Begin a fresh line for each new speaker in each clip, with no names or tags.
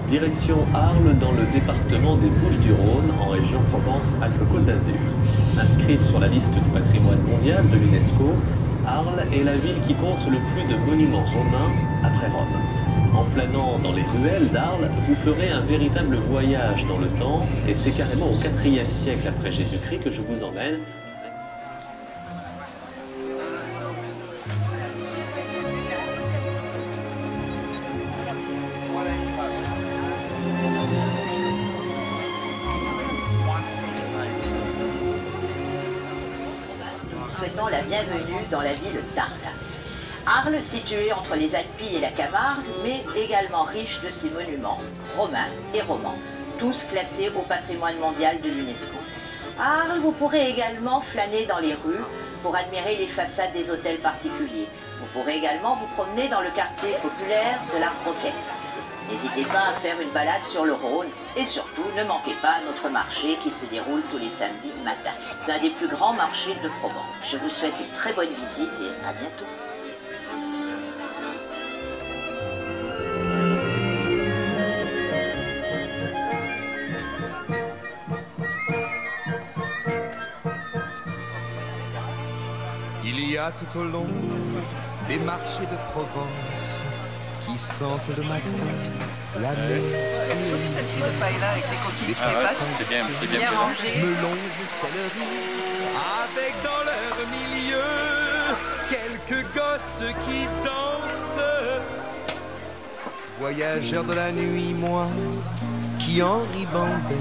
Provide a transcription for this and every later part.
Direction Arles dans le département des Bouches-du-Rhône en région Provence-Alpes-Côte d'Azur. Inscrite sur la liste du patrimoine mondial de l'UNESCO, Arles est la ville qui compte le plus de monuments romains après Rome. En flânant dans les ruelles d'Arles, vous ferez un véritable voyage dans le temps et c'est carrément au IVe siècle après Jésus-Christ que je vous emmène.
Souhaitons la bienvenue dans la ville d'Arles. Arles, située entre les Alpilles et la Camargue, mais également riche de ses monuments romains et romans, tous classés au patrimoine mondial de l'UNESCO. À Arles, vous pourrez également flâner dans les rues pour admirer les façades des hôtels particuliers. Vous pourrez également vous promener dans le quartier populaire de la Roquette. N'hésitez pas à faire une balade sur le Rhône et surtout ne manquez pas notre marché qui se déroule tous les samedis matin. C'est un des plus grands marchés de Provence. Je vous souhaite une très bonne visite et à bientôt.
Il y a tout au long des marchés de Provence qui sentent le matin la mer.
Celle-ci de paella avec les coquilles qui passent,
c'est bien
rangées.
Melons et céleri, avec dans leur milieu quelques gosses qui dansent. Voyageur de la nuit, moi, qui en ribambelle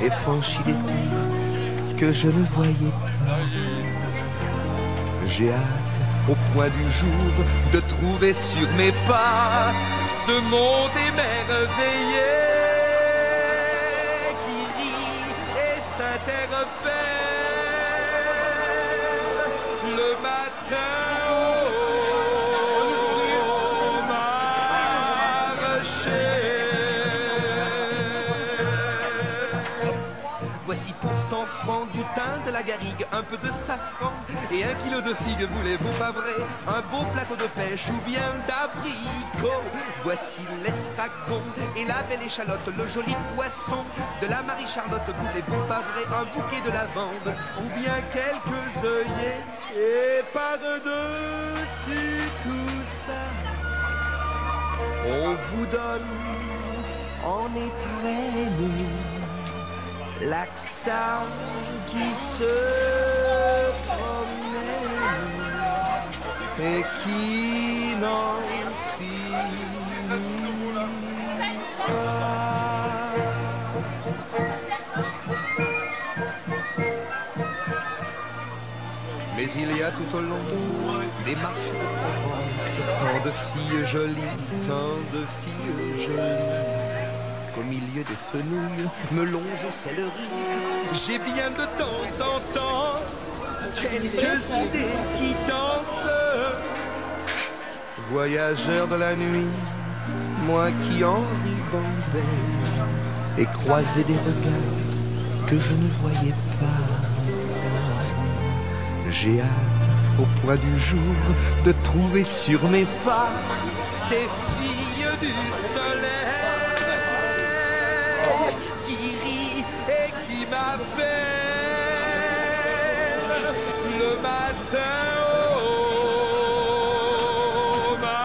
et franchis des rues que je ne voyais pas. J'ai hâte, au point du jour, de trouver sur mes pas ce monde émerveillé qui rit et s'interpelle le matin au marché. Voici pour 100 francs du thym, de la garrigue, un peu de safran et 1 kilo de figues, voulez-vous pas vrai? Un beau plateau de pêche ou bien d'abricot. Voici l'estragon et la belle échalote, le joli poisson de la Marie-Charlotte, voulez-vous pas vrai? Un bouquet de lavande ou bien quelques œillets. Et par-dessus tout ça, on vous donne en étrennes l'accent qui se promène et qui n'en finit pas. Mais il y a tout au long des marches de Provence tant de filles jolies, tant de filles jolies. Au milieu des fenouils, melons et céleri, j'ai bien de temps en temps quelques idées qui dansent. Voyageur de la nuit, moi qui en ribambelle et croisais des regards que je ne voyais pas. J'ai hâte, au point du jour, de trouver sur mes pas ces filles du soleil qui rit et qui m'appelle le matin au marché.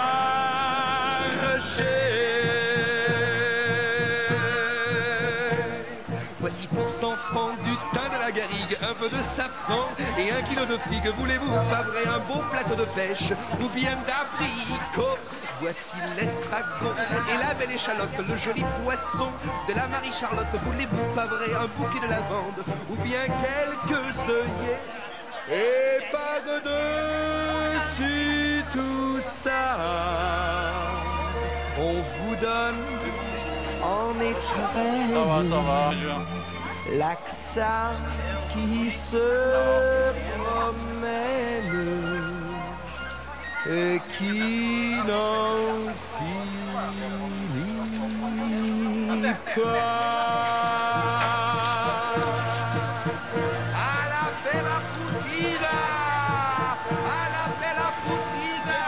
Voici pour 100 francs du thym, de la garrigue, un peu de safran et 1 kilo de figues, voulez-vous pas vrai? Un beau plateau de pêche ou bien d'abricot. Voici l'estragon et la belle échalote, le joli poisson de la Marie-Charlotte, voulez-vous pas vrai? Un bouquet de lavande ou bien quelques œillets. Et par-dessus tout ça, on vous donne en étrennes l'accent qui se promène et qui n'en finit pas. À la bella futina, à la bella futina.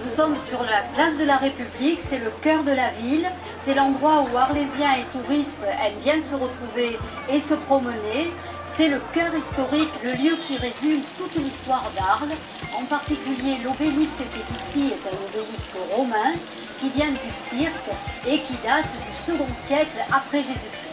Nous sommes sur la place de la République, c'est le cœur de la ville, c'est l'endroit où Arlésiens et touristes aiment bien se retrouver et se promener. C'est le cœur historique, le lieu qui résume toute l'histoire d'Arles. En particulier, l'obélisque qui est ici est un obélisque romain qui vient du cirque et qui date du 2e siècle après Jésus-Christ.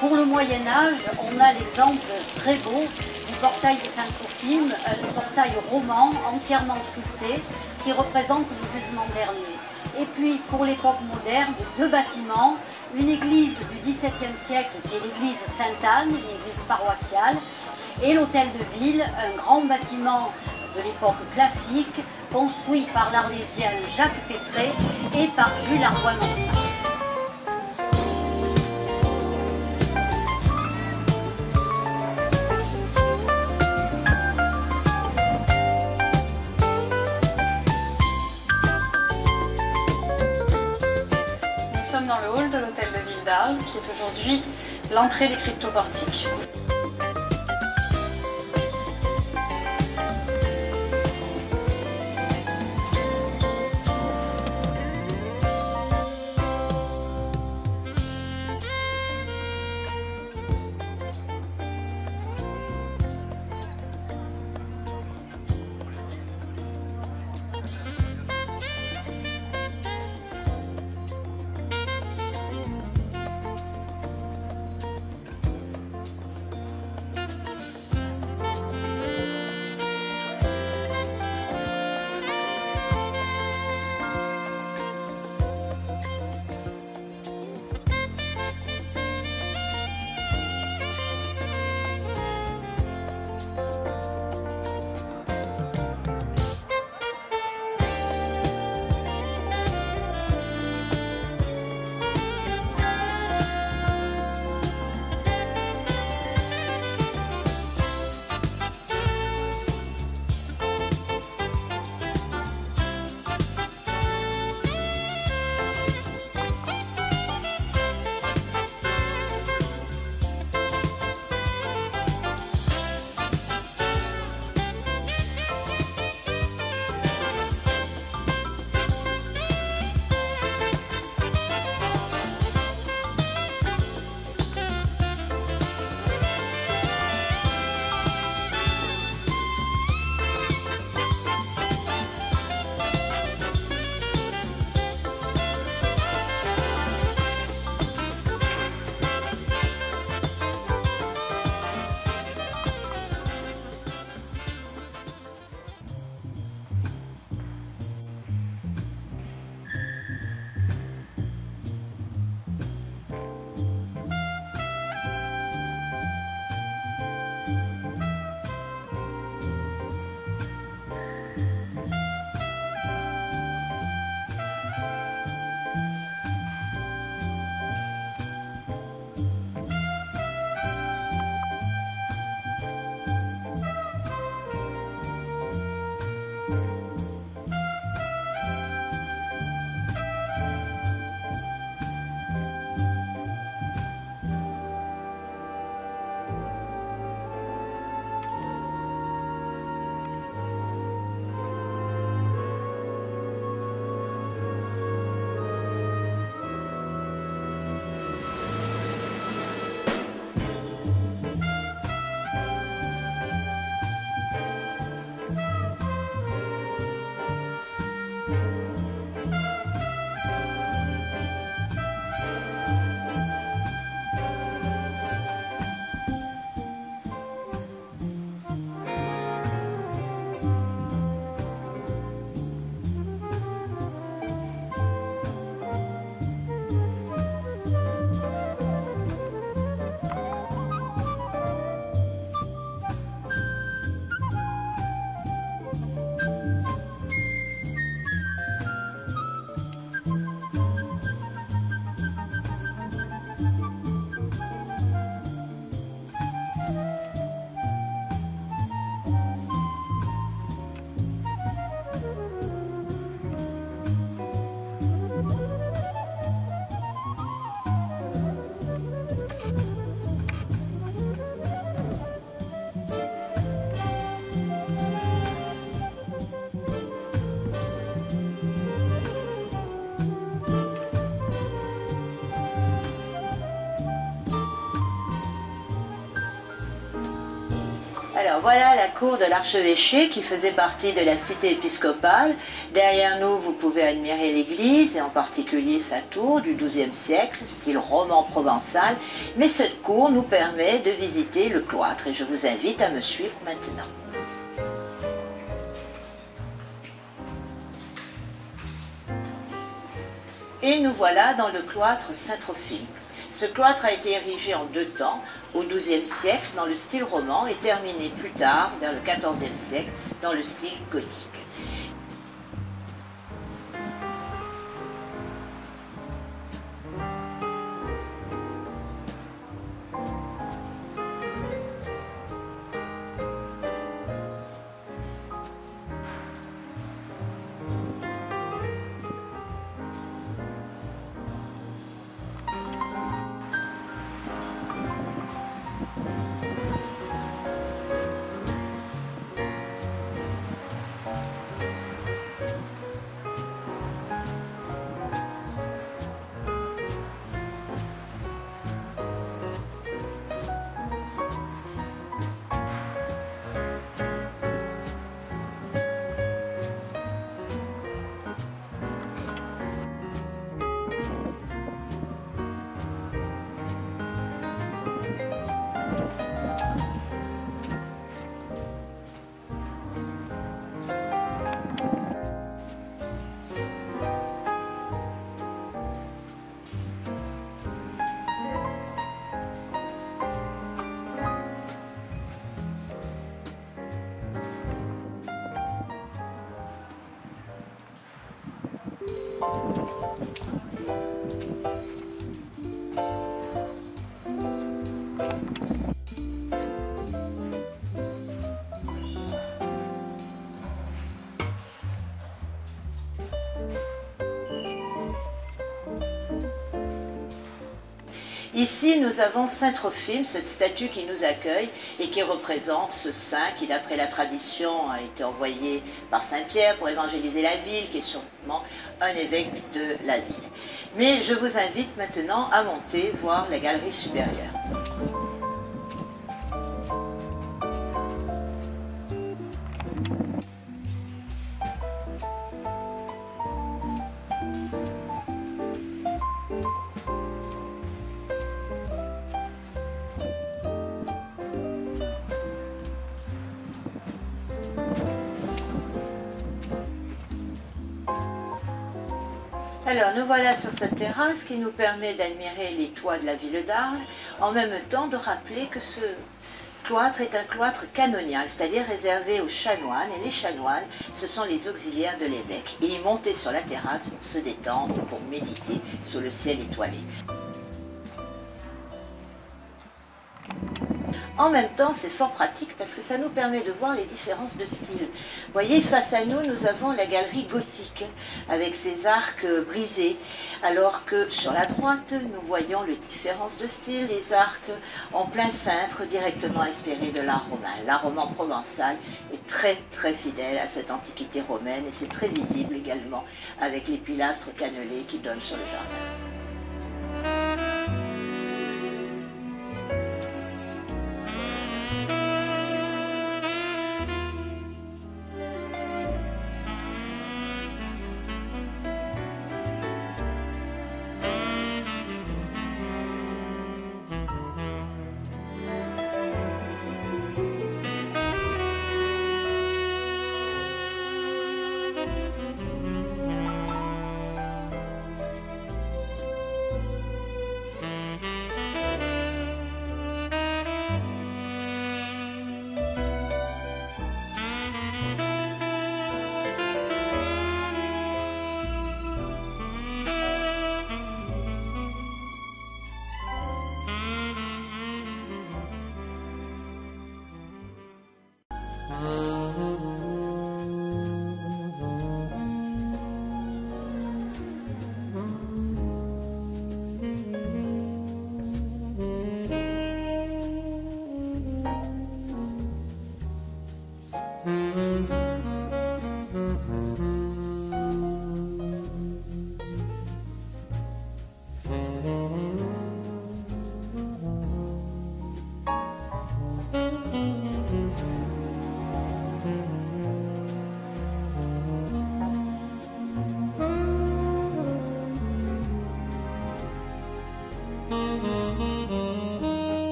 Pour le Moyen-Âge, on a l'exemple très beau du portail de Sainte-Trophime, un portail roman entièrement sculpté qui représente le jugement dernier. Et puis, pour l'époque moderne, 2 bâtiments, une église du XVIIe siècle qui est l'église Sainte-Anne, une église paroissiale, et l'hôtel de ville, un grand bâtiment de l'époque classique, construit par l'Arlésien Jacques Pétré et par Jules Arbois-Mansart.
Nous sommes dans le hall de l'hôtel de ville d'Arles, qui est aujourd'hui l'entrée des cryptoportiques.
Alors voilà la cour de l'archevêché qui faisait partie de la cité épiscopale. Derrière nous, vous pouvez admirer l'église et en particulier sa tour du XIIe siècle, style roman provençal. Mais cette cour nous permet de visiter le cloître et je vous invite à me suivre maintenant. Et nous voilà dans le cloître Saint-Trophime. Ce cloître a été érigé en 2 temps, au XIIe siècle dans le style roman et terminé plus tard, vers le XIVe siècle, dans le style gothique. Ici, nous avons Saint Trophime, cette statue qui nous accueille et qui représente ce saint qui, d'après la tradition, a été envoyé par Saint Pierre pour évangéliser la ville, qui est sûrement un évêque de la ville. Mais je vous invite maintenant à monter voir la galerie supérieure. Alors nous voilà sur cette terrasse qui nous permet d'admirer les toits de la ville d'Arles, en même temps de rappeler que ce cloître est un cloître canonial, c'est-à-dire réservé aux chanoines, et les chanoines, ce sont les auxiliaires de l'évêque. Et ils montaient sur la terrasse pour se détendre, pour méditer sous le ciel étoilé. En même temps, c'est fort pratique parce que ça nous permet de voir les différences de style. Vous voyez, face à nous, nous avons la galerie gothique avec ses arcs brisés, alors que sur la droite, nous voyons les différences de style, les arcs en plein cintre directement inspirés de l'art romain. L'art roman provençal est très fidèle à cette antiquité romaine et c'est très visible également avec les pilastres cannelés qui donnent sur le jardin.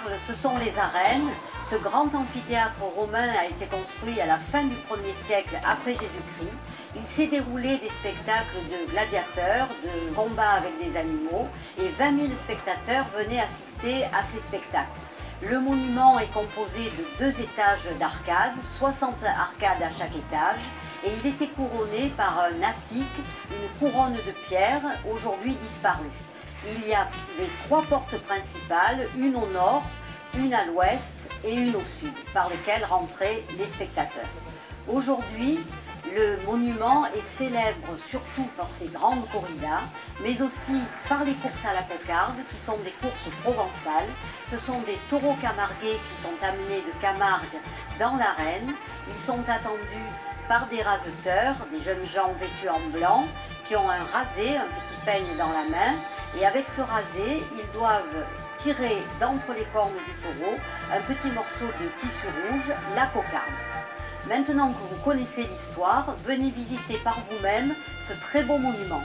Arles, ce sont les arènes. Ce grand amphithéâtre romain a été construit à la fin du 1er siècle après Jésus-Christ. Il s'est déroulé des spectacles de gladiateurs, de combats avec des animaux, et 20 000 spectateurs venaient assister à ces spectacles. Le monument est composé de 2 étages d'arcades, 60 arcades à chaque étage, et il était couronné par un attique, une couronne de pierre, aujourd'hui disparue. Il y avait 3 portes principales, une au nord, une à l'ouest et une au sud, par lesquelles rentraient les spectateurs. Aujourd'hui, le monument est célèbre surtout par ses grandes corridas, mais aussi par les courses à la cocarde, qui sont des courses provençales. Ce sont des taureaux camarguais qui sont amenés de Camargue dans l'arène. Ils sont attendus par des raseteurs, des jeunes gens vêtus en blanc, qui ont un rasé, un petit peigne dans la main. Et avec ce rasé, ils doivent tirer d'entre les cornes du taureau un petit morceau de tissu rouge, la cocarde. Maintenant que vous connaissez l'histoire, venez visiter par vous-même ce très beau monument.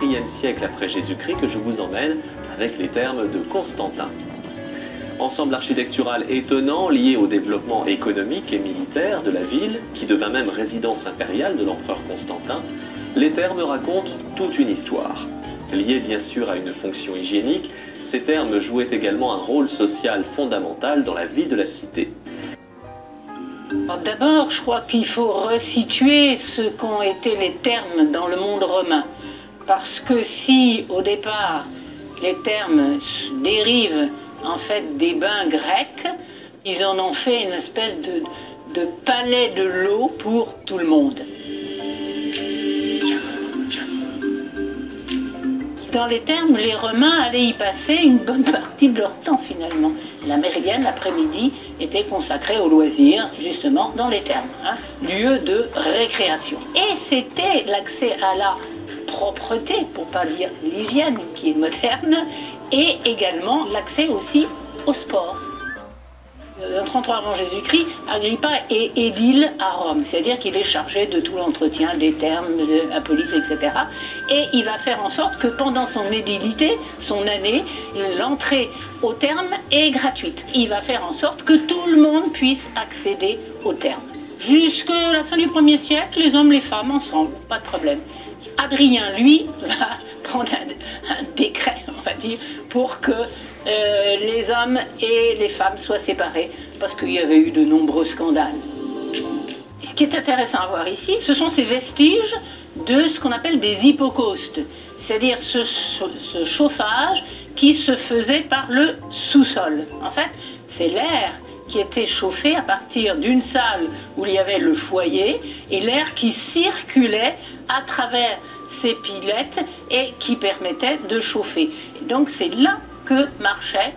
IVe siècle après Jésus-Christ que je vous emmène avec les termes de Constantin. Ensemble architectural étonnant lié au développement économique et militaire de la ville, qui devint même résidence impériale de l'empereur Constantin, les thermes racontent toute une histoire. Liés bien sûr à une fonction hygiénique, ces thermes jouaient également un rôle social fondamental dans la vie de la cité.
D'abord, je crois qu'il faut resituer ce qu'ont été les thermes dans le monde romain. Parce que si, au départ, les thermes dérivent en fait des bains grecs, ils en ont fait une espèce de palais de l'eau pour tout le monde. Dans les thermes, les Romains allaient y passer une bonne partie de leur temps finalement. La méridienne, l'après-midi, était consacrée aux loisirs, justement, dans les thermes, lieu de récréation. Et c'était l'accès à la propreté, pour ne pas dire l'hygiène, qui est moderne, et également l'accès aussi au sport. En 33 avant Jésus-Christ, Agrippa est édile à Rome, c'est-à-dire qu'il est chargé de tout l'entretien des thermes, de la police, etc. Et il va faire en sorte que pendant son édilité, son année, l'entrée aux thermes est gratuite. Il va faire en sorte que tout le monde puisse accéder aux thermes. Jusqu'à la fin du 1er siècle, les hommes et les femmes ensemble, pas de problème. Adrien, lui, va prendre un décret, on va dire, pour que les hommes et les femmes soient séparés, parce qu'il y avait eu de nombreux scandales. Ce qui est intéressant à voir ici, ce sont ces vestiges de ce qu'on appelle des hypocaustes, c'est-à-dire ce chauffage qui se faisait par le sous-sol. En fait, c'est l'air qui était chauffé à partir d'une salle où il y avait le foyer et l'air qui circulait à travers ces pilettes et qui permettait de chauffer. Donc c'est là que marchaient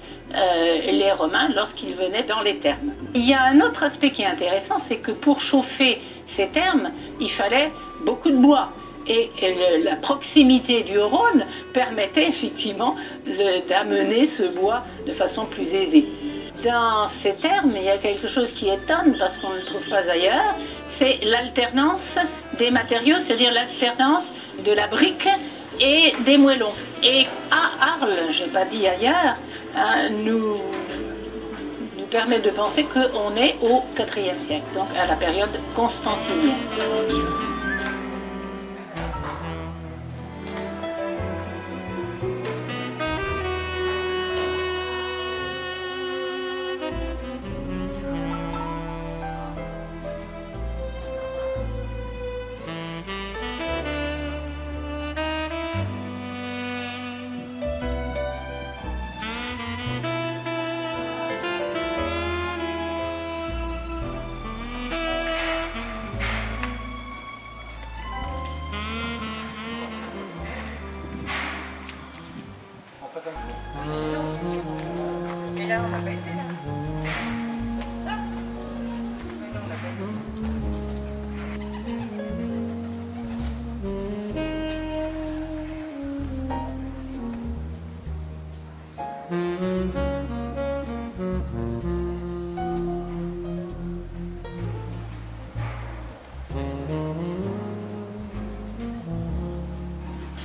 les Romains lorsqu'ils venaient dans les thermes. Il y a un autre aspect qui est intéressant, c'est que pour chauffer ces thermes, il fallait beaucoup de bois. Et la proximité du Rhône permettait effectivement d'amener ce bois de façon plus aisée. Dans ces termes, il y a quelque chose qui étonne parce qu'on ne le trouve pas ailleurs, c'est l'alternance des matériaux, c'est-à-dire l'alternance de la brique et des moellons. Et à Arles, je n'ai pas dit ailleurs, nous permet de penser qu'on est au IVe siècle, donc à la période constantinienne.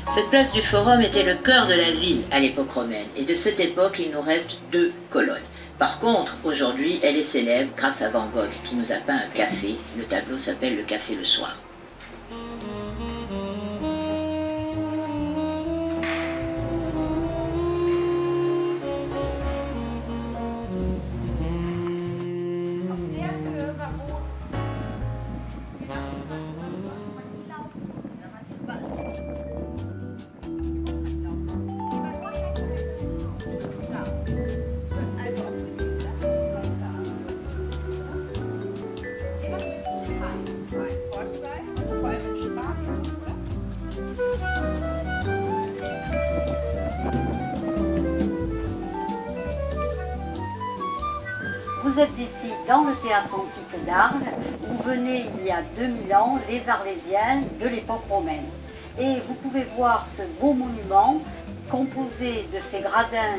Cette place du Forum était le cœur de la ville à l'époque romaine, et de cette époque, il nous reste 2 colonnes. Par contre, aujourd'hui, elle est célèbre grâce à Van Gogh, qui nous a peint un café. Le tableau s'appelle « Le café le soir ».
Vous êtes ici dans le théâtre antique d'Arles, où venaient il y a 2000 ans les Arlésiens de l'époque romaine. Et vous pouvez voir ce beau monument composé de ces gradins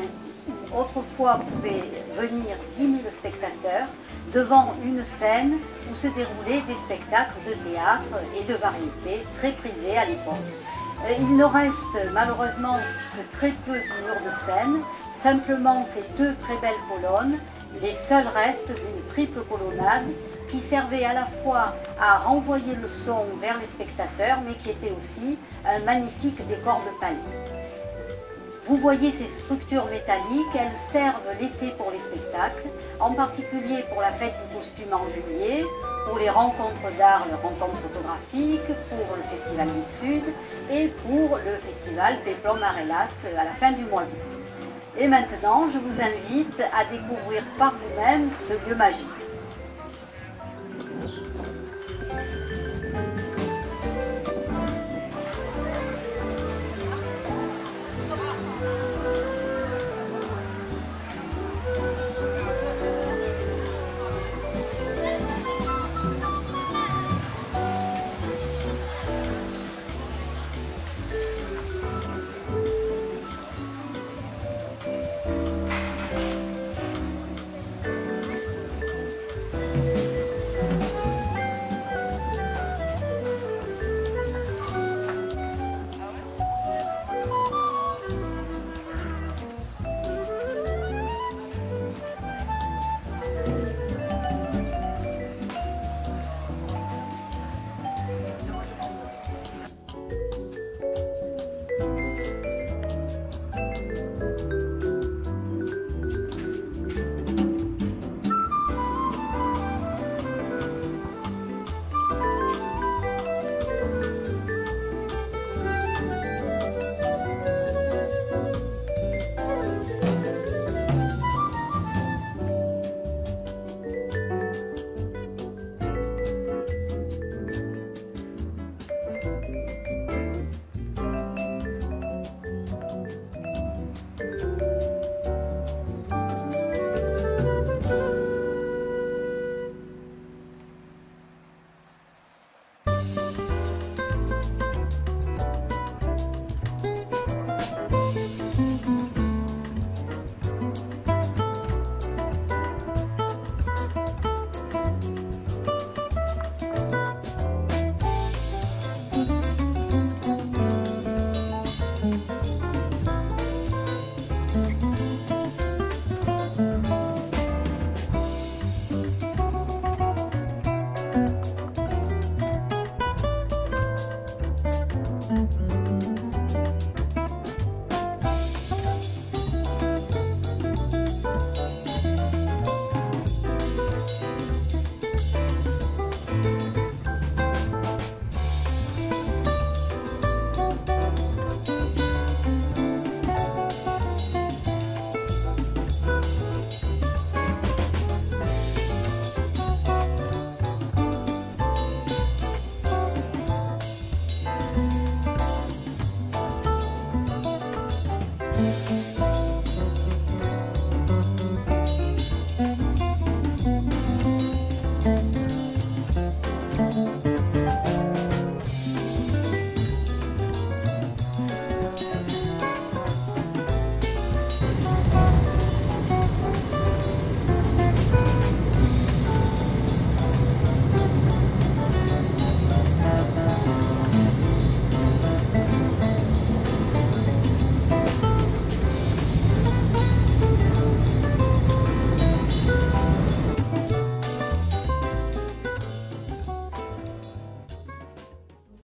autrefois pouvaient venir 10 000 spectateurs devant une scène où se déroulaient des spectacles de théâtre et de variété très prisés à l'époque. Il ne reste malheureusement que très peu de murs de scène, simplement ces deux très belles colonnes, les seuls restes d'une triple colonnade qui servait à la fois à renvoyer le son vers les spectateurs, mais qui était aussi un magnifique décor de palais. Vous voyez ces structures métalliques, elles servent l'été pour les spectacles, en particulier pour la fête du costume en juillet, pour les rencontres d'art, les rencontres photographiques, pour le Festival du Sud et pour le Festival Péplum Arelat à la fin du mois d'août. Et maintenant, je vous invite à découvrir par vous-même ce lieu magique.